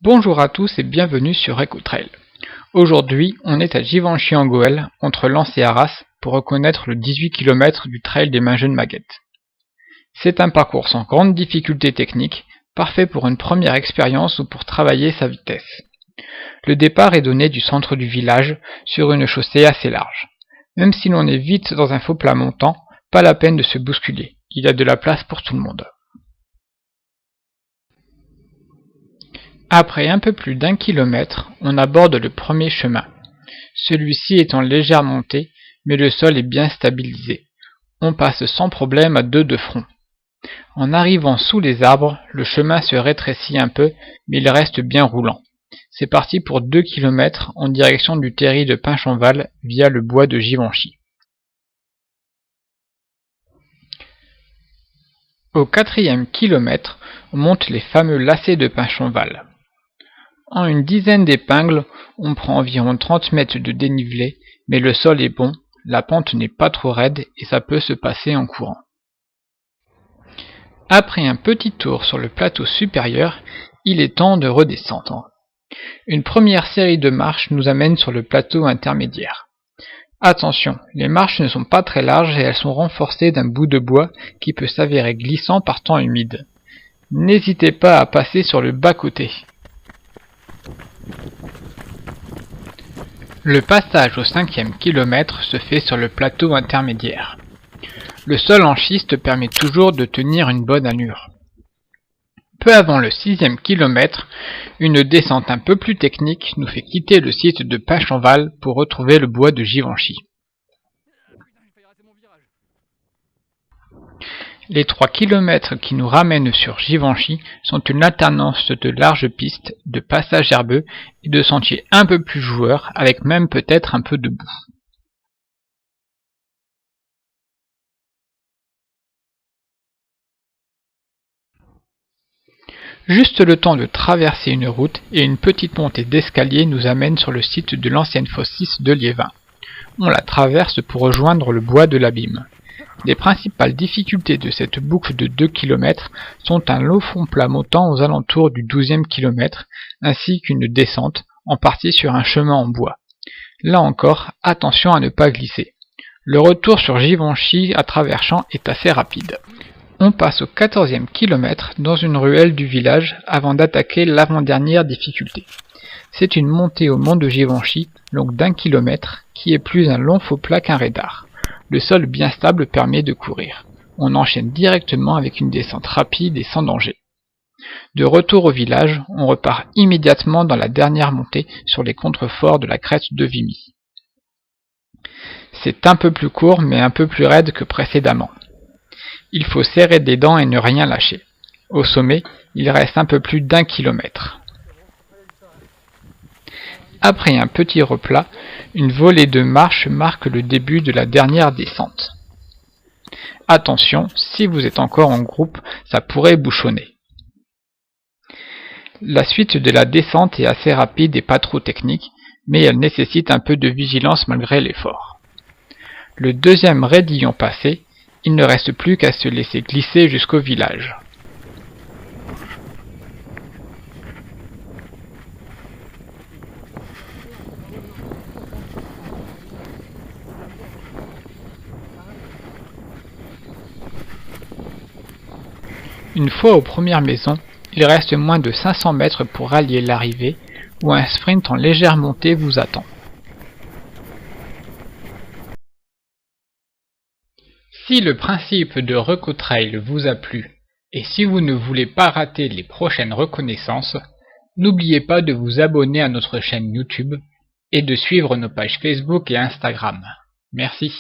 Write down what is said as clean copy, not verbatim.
Bonjour à tous et bienvenue sur EcoTrail. Aujourd'hui, on est à Givenchy en Goële, entre Lens et Arras, pour reconnaître le 18 km du trail des Mains Jeunes Maguettes. C'est un parcours sans grande difficulté technique, parfait pour une première expérience ou pour travailler sa vitesse. Le départ est donné du centre du village, sur une chaussée assez large. Même si l'on est vite dans un faux plat montant, pas la peine de se bousculer, il y a de la place pour tout le monde. Après un peu plus d'1 kilomètre, on aborde le premier chemin. Celui-ci est en légère montée, mais le sol est bien stabilisé. On passe sans problème à deux de front. En arrivant sous les arbres, le chemin se rétrécit un peu, mais il reste bien roulant. C'est parti pour 2 km en direction du terri de Pinchanval via le bois de Givenchy. Au 4e kilomètre, on monte les fameux lacets de Pinchanval. En une dizaine d'épingles, on prend environ 30 mètres de dénivelé, mais le sol est bon, la pente n'est pas trop raide et ça peut se passer en courant. Après un petit tour sur le plateau supérieur, il est temps de redescendre. Une première série de marches nous amène sur le plateau intermédiaire. Attention, les marches ne sont pas très larges et elles sont renforcées d'un bout de bois qui peut s'avérer glissant par temps humide. N'hésitez pas à passer sur le bas-côté. Le passage au 5e kilomètre se fait sur le plateau intermédiaire. Le sol en schiste permet toujours de tenir une bonne allure. Peu avant le 6e kilomètre, une descente un peu plus technique nous fait quitter le site de Pinchanval pour retrouver le bois de Givenchy. Les 3 km qui nous ramènent sur Givenchy sont une alternance de larges pistes, de passages herbeux et de sentiers un peu plus joueurs avec même peut-être un peu de boue. Juste le temps de traverser une route et une petite montée d'escalier nous amène sur le site de l'ancienne fosse 6 de Liévin. On la traverse pour rejoindre le bois de l'Abîme. Les principales difficultés de cette boucle de 2 km sont un long fond plat montant aux alentours du 12e kilomètre, ainsi qu'une descente, en partie sur un chemin en bois. Là encore, attention à ne pas glisser. Le retour sur Givenchy à travers champs est assez rapide. On passe au 14e kilomètre dans une ruelle du village avant d'attaquer l'avant-dernière difficulté. C'est une montée au mont de Givenchy, longue d'1 kilomètre, qui est plus un long faux plat qu'un raidard. Le sol bien stable permet de courir. On enchaîne directement avec une descente rapide et sans danger. De retour au village, on repart immédiatement dans la dernière montée sur les contreforts de la crête de Vimy. C'est un peu plus court mais un peu plus raide que précédemment. Il faut serrer des dents et ne rien lâcher. Au sommet, il reste un peu plus d'1 kilomètre. Après un petit replat, une volée de marche marque le début de la dernière descente. Attention, si vous êtes encore en groupe, ça pourrait bouchonner. La suite de la descente est assez rapide et pas trop technique, mais elle nécessite un peu de vigilance malgré l'effort. Le deuxième raidillon passé, il ne reste plus qu'à se laisser glisser jusqu'au village. Une fois aux premières maisons, il reste moins de 500 mètres pour rallier l'arrivée, où un sprint en légère montée vous attend. Si le principe de EcoTrail vous a plu, et si vous ne voulez pas rater les prochaines reconnaissances, n'oubliez pas de vous abonner à notre chaîne YouTube et de suivre nos pages Facebook et Instagram. Merci.